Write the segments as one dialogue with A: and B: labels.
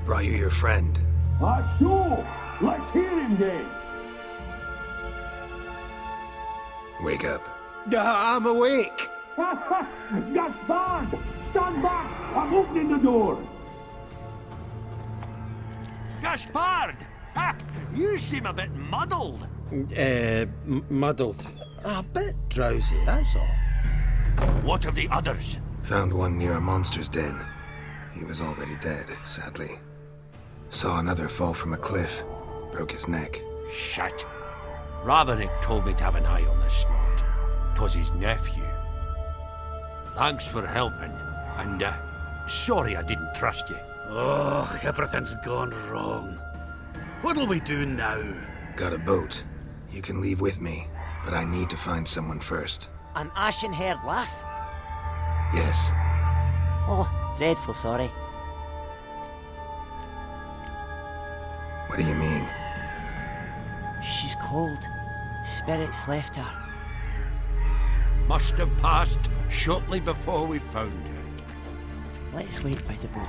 A: Brought you your friend.
B: Sure. Let's hear him then.
A: Wake up.
C: I'm awake.
B: Gaspard! Stand back! I'm opening the door.
D: Gaspard! Ha! You seem a bit muddled.
C: Muddled. A bit drowsy, that's all.
D: What of the others?
A: Found one near a monster's den. He was already dead, sadly. Saw another fall from a cliff. Broke his neck.
D: Shit. Rabenik told me to have an eye on the snot. 'Twas his nephew. Thanks for helping, and sorry I didn't trust you.
E: Oh, everything's gone wrong. What'll we do now?
A: Got a boat. You can leave with me, but I need to find someone first.
F: An ashen-haired lass?
A: Yes.
F: Oh, dreadful sorry.
A: What do you mean?
F: She's cold. Spirits left her.
D: Must have passed shortly before we found her.
F: Let's wait by the boat.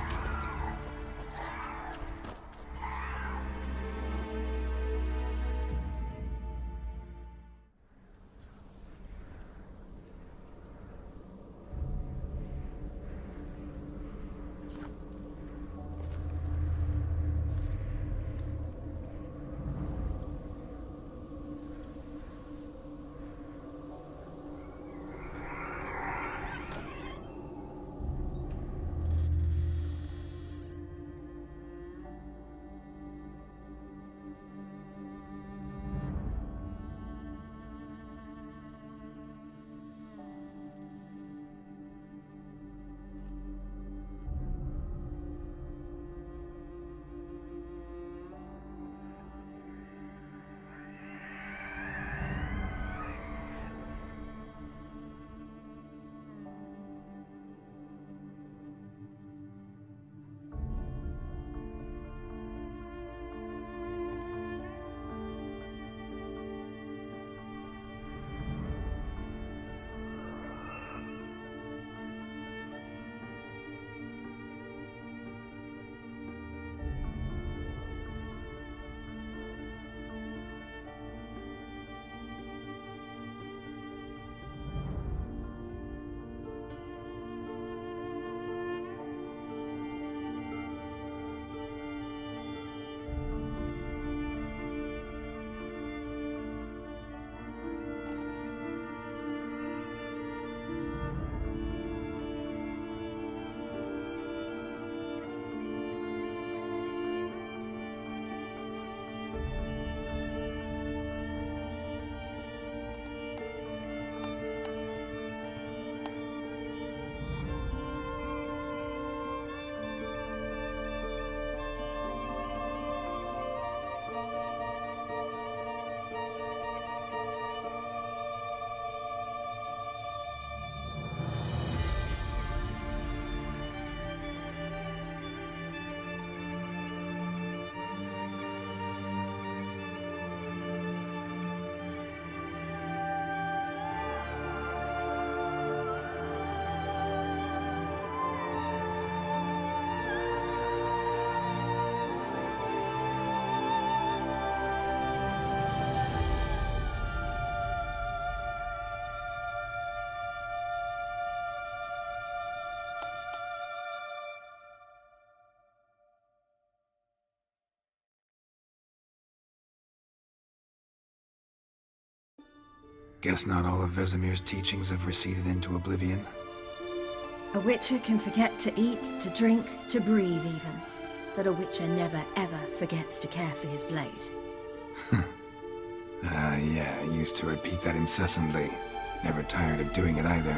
A: Guess not all of Vesemir's teachings have receded into oblivion.
G: A witcher can forget to eat, to drink, to breathe even. But a witcher never ever forgets to care for his blade.
A: Yeah, I used to repeat that incessantly. Never tired of doing it either.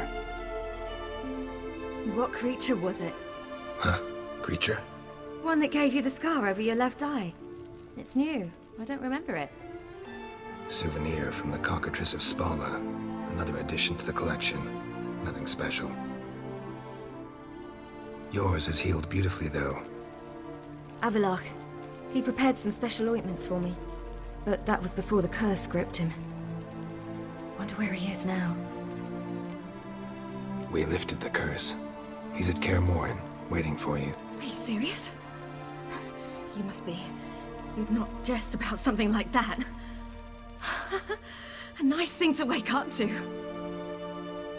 G: What creature was it?
A: Huh? Creature?
G: One that gave you the scar over your left eye. It's new. I don't remember it.
A: Souvenir from the Cockatrice of Spala. Another addition to the collection. Nothing special. Yours is healed beautifully, though.
G: Avalok. He prepared some special ointments for me. But that was before the curse gripped him. Wonder where he is now.
A: We lifted the curse. He's at Kaer Morhen, waiting for you.
G: Are you serious? You must be. You'd not jest about something like that. A nice thing to wake up to.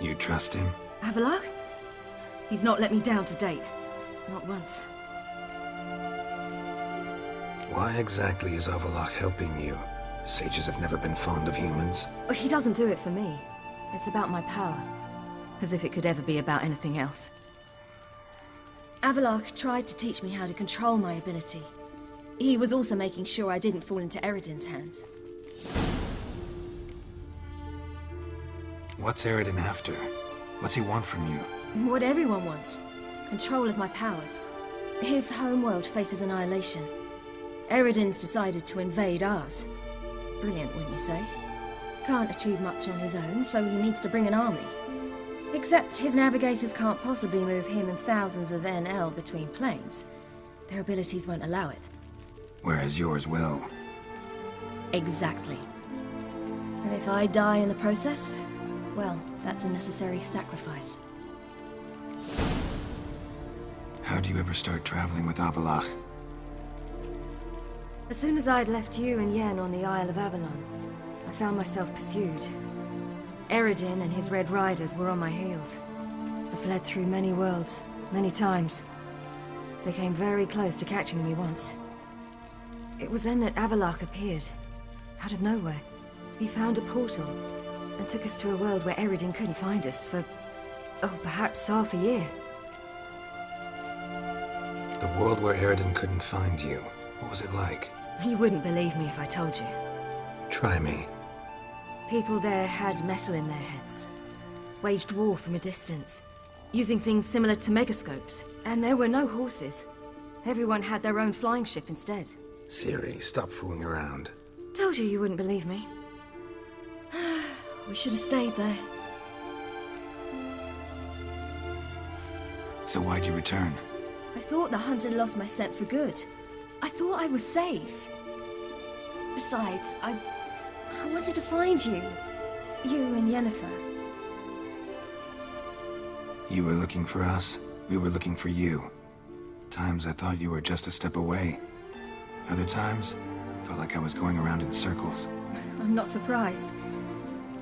A: You trust him?
G: Avalok? He's not let me down to date. Not once.
A: Why exactly is Avalok helping you? Sages have never been fond of humans.
G: He doesn't do it for me. It's about my power. As if it could ever be about anything else. Avalok tried to teach me how to control my ability. He was also making sure I didn't fall into Eredin's hands.
A: What's Eredin after? What's he want from you?
G: What everyone wants. Control of my powers. His homeworld faces annihilation. Eredin's decided to invade ours. Brilliant, wouldn't you say? Can't achieve much on his own, so he needs to bring an army. Except his navigators can't possibly move him and thousands of NL between planes. Their abilities won't allow it.
A: Whereas yours will.
G: Exactly. And if I die in the process, well, that's a necessary sacrifice.
A: How'd you ever start traveling with Avalok?
G: As soon as I'd left you and Yen on the Isle of Avalon, I found myself pursued. Eredin and his Red Riders were on my heels. I fled through many worlds, many times. They came very close to catching me once. It was then that Avalok appeared, out of nowhere. He found a portal, and took us to a world where Eredin couldn't find us for, perhaps half a year.
A: The world where Eredin couldn't find you. What was it like?
G: You wouldn't believe me if I told you.
A: Try me.
G: People there had metal in their heads. Waged war from a distance, using things similar to megascopes. And there were no horses. Everyone had their own flying ship instead.
A: Siri, stop fooling around.
G: Told you you wouldn't believe me. We should have stayed there.
A: So why'd you return?
G: I thought the hunt had lost my scent for good. I thought I was safe. Besides, I wanted to find you. You and Yennefer.
A: You were looking for us. We were looking for you. Times I thought you were just a step away. Other times, felt like I was going around in circles.
G: I'm not surprised.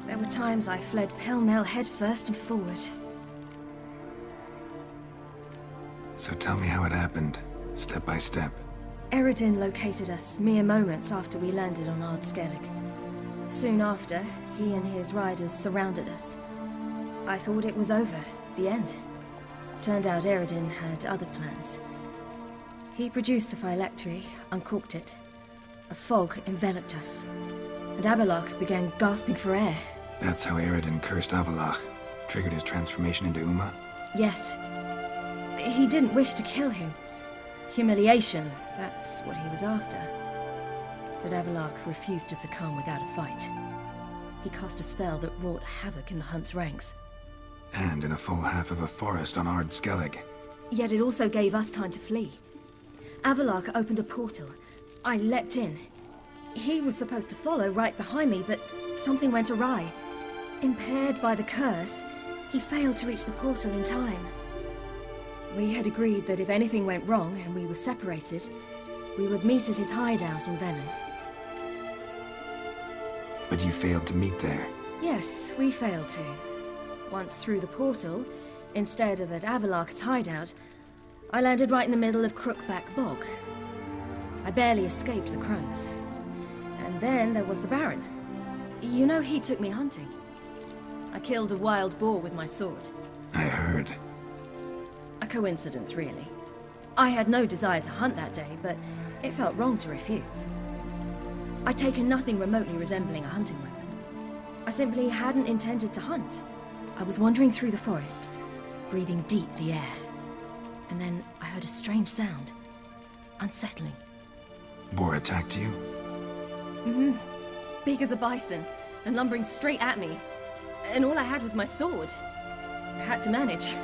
G: There were times I fled pell-mell headfirst and forward.
A: So tell me how it happened, step by step.
G: Eredin located us mere moments after we landed on Ard Skellig. Soon after, he and his riders surrounded us. I thought it was over, the end. Turned out Eredin had other plans. He produced the phylactery, uncorked it. A fog enveloped us, and Avalok began gasping for air.
A: That's how Eredin cursed Avalok, triggered his transformation into Uma?
G: Yes. He didn't wish to kill him. Humiliation, that's what he was after. But Avalok refused to succumb without a fight. He cast a spell that wrought havoc in the hunt's ranks.
A: And in a full half of a forest on Ard Skellig.
G: Yet it also gave us time to flee. Avalok opened a portal. I leapt in. He was supposed to follow right behind me, but something went awry. Impaired by the curse, he failed to reach the portal in time. We had agreed that if anything went wrong and we were separated, we would meet at his hideout in Venom.
A: But you failed to meet there.
G: Yes, we failed to. Once through the portal, instead of at Avalok's hideout, I landed right in the middle of Crookback Bog. I barely escaped the crones. And then there was the Baron. You know, he took me hunting. I killed a wild boar with my sword.
A: I heard.
G: A coincidence, really. I had no desire to hunt that day, but it felt wrong to refuse. I'd taken nothing remotely resembling a hunting weapon. I simply hadn't intended to hunt. I was wandering through the forest, breathing deep the air. And then I heard a strange sound. Unsettling.
A: Boar attacked you?
G: Mm-hmm. Big as a bison, and lumbering straight at me. And all I had was my sword. I had to manage.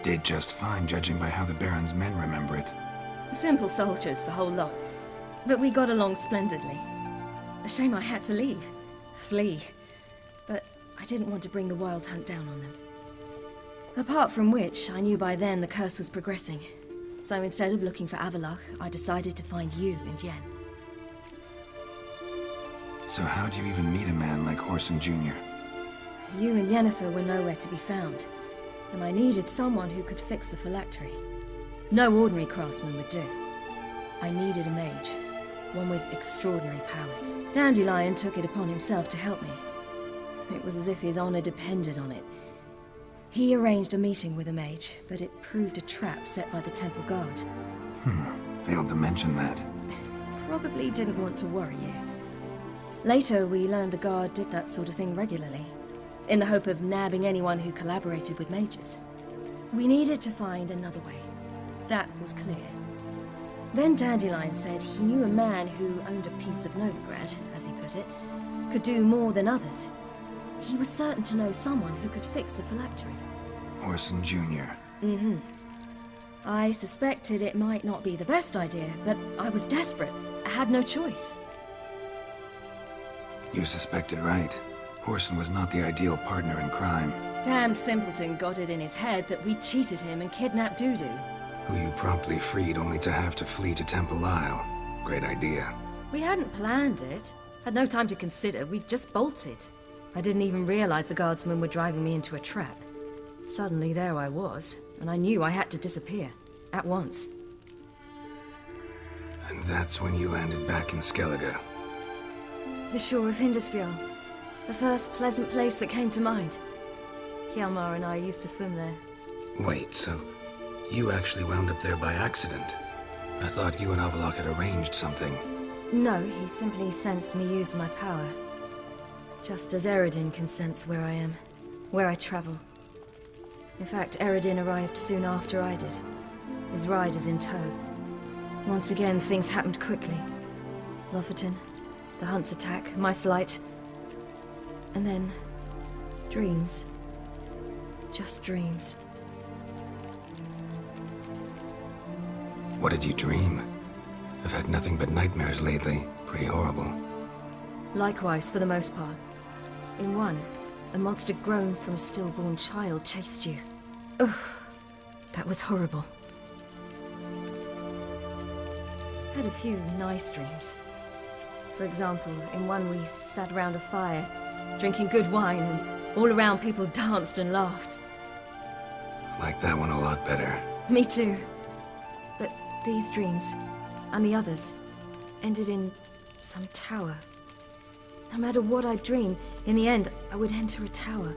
A: Did just fine, judging by how the Baron's men remember it.
G: Simple soldiers, the whole lot. But we got along splendidly. A shame I had to leave. Flee. But I didn't want to bring the wild hunt down on them. Apart from which, I knew by then the curse was progressing. So instead of looking for Avallac'h, I decided to find you and Yen.
A: So how'd you even meet a man like Whoreson Jr.?
G: You and Yennefer were nowhere to be found, and I needed someone who could fix the phylactery. No ordinary craftsman would do. I needed a mage, one with extraordinary powers. Dandelion took it upon himself to help me. It was as if his honor depended on it. He arranged a meeting with a mage, but it proved a trap set by the temple guard.
A: Failed to mention that.
G: Probably didn't want to worry you. Later, we learned the guard did that sort of thing regularly, in the hope of nabbing anyone who collaborated with mages. We needed to find another way. That was clear. Then Dandelion said he knew a man who owned a piece of Novigrad, as he put it, could do more than others. He was certain to know someone who could fix the phylactery.
A: Whoreson Jr.
G: Mm-hmm. I suspected it might not be the best idea, but I was desperate. I had no choice.
A: You suspected right. Whoreson was not the ideal partner in crime.
G: Damn simpleton got it in his head that we cheated him and kidnapped Dudu.
A: Who you promptly freed only to have to flee to Temple Isle. Great idea.
G: We hadn't planned it. Had no time to consider, we just bolted. I didn't even realize the guardsmen were driving me into a trap. Suddenly there I was, and I knew I had to disappear. At once.
A: And that's when you landed back in Skellige.
G: The shore of Hindisfjord. The first pleasant place that came to mind. Hjalmar and I used to swim there.
A: Wait, so you actually wound up there by accident? I thought you and Avallac'h had arranged something.
G: No, he simply sensed me use my power. Just as Eredin can sense where I am, where I travel. In fact, Eredin arrived soon after I did. His riders in tow. Once again, things happened quickly. Lofoten, the Hunt's attack, my flight. And then, dreams. Just dreams.
A: What did you dream? I've had nothing but nightmares lately. Pretty horrible.
G: Likewise, for the most part. In one, a monster grown from a stillborn child chased you. Ugh, that was horrible. Had a few nice dreams. For example, in one we sat around a fire, drinking good wine, and all around people danced and laughed.
A: Like that one a lot better.
G: Me too. But these dreams, and the others, ended in some tower. No matter what I dreamed, in the end, I would enter a tower.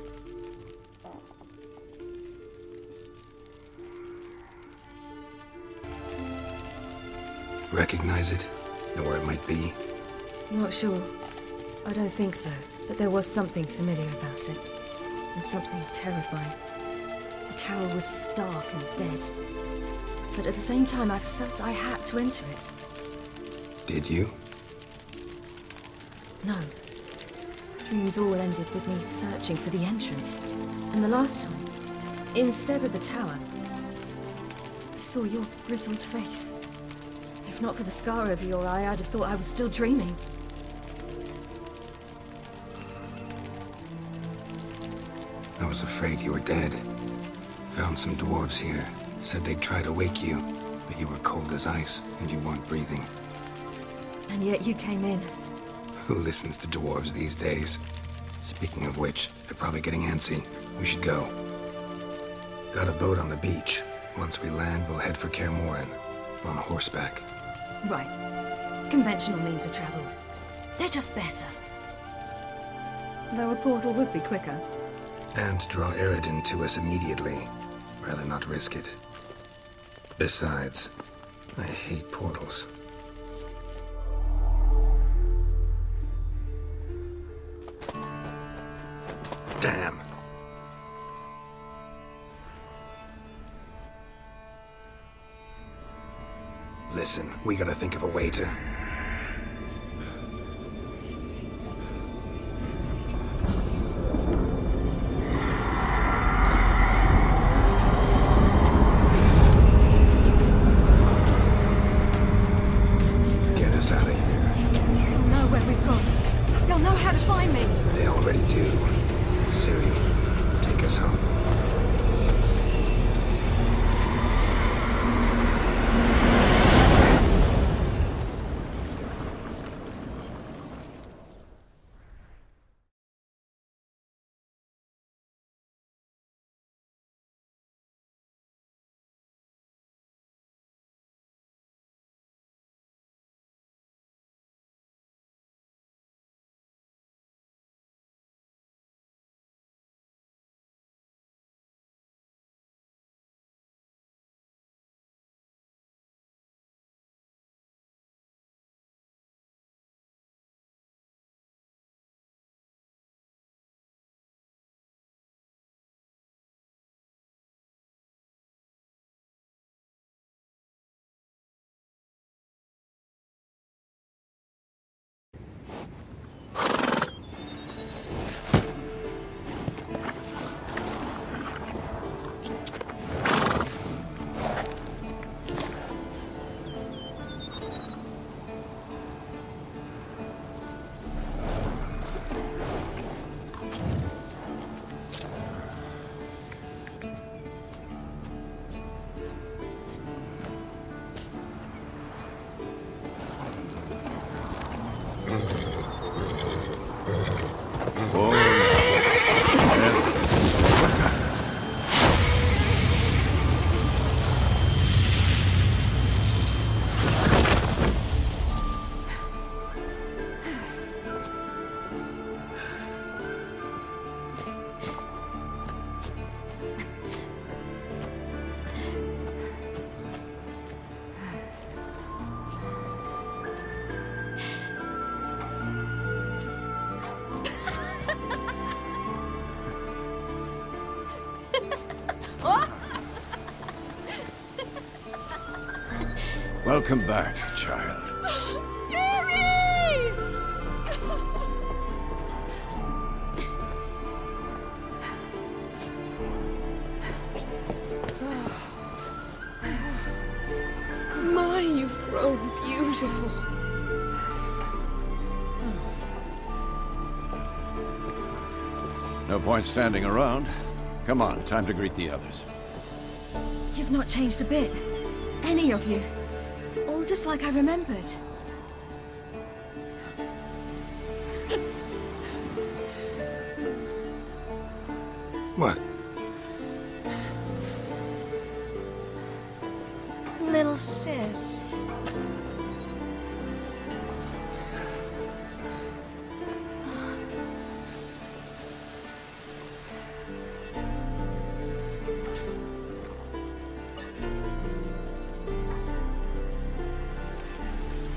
A: Recognize it? Know where it might be?
G: Not sure. I don't think so, but there was something familiar about it. And something terrifying. The tower was stark and dead. But at the same time, I felt I had to enter it.
A: Did you?
G: No. Dreams all ended with me searching for the entrance. And the last time, instead of the tower, I saw your grizzled face. If not for the scar over your eye, I'd have thought I was still dreaming.
A: I was afraid you were dead. Found some dwarves here. Said they'd try to wake you, but you were cold as ice and you weren't breathing.
G: And yet you came in.
A: Who listens to dwarves these days? Speaking of which, they're probably getting antsy. We should go. Got a boat on the beach. Once we land, we'll head for Kaer Morhen. On horseback.
G: Right. Conventional means of travel. They're just better. Though a portal would be quicker.
A: And draw Eredin to us immediately. Rather not risk it. Besides, I hate portals. Damn. Listen, we gotta think of a way to... Get us out of here.
G: They'll know where we've gone. They'll know how to find me.
A: They already do. Siri, take us home.
H: Welcome back, child.
I: Siri! My, you've grown beautiful.
H: No point standing around. Come on, time to greet the others.
G: You've not changed a bit. Any of you. All just like I remembered.
A: What?
I: Little sis.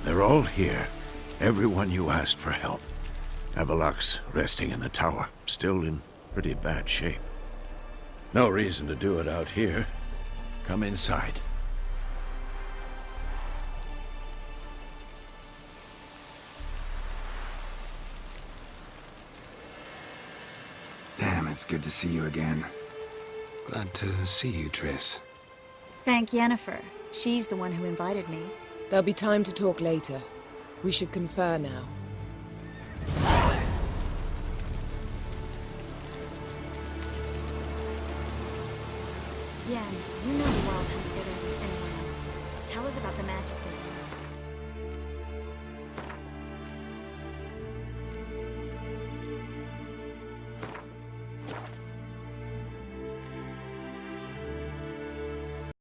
H: They're all here. Everyone you asked for help. Avalok's resting in the tower, still in pretty bad shape. No reason to do it out here. Come inside.
A: Damn, it's good to see you again. Glad to see you, Triss.
J: Thank Yennefer. She's the one who invited me.
K: There'll be time to talk later. We should confer now.
J: Yen, you know the Wild Hunt better than anyone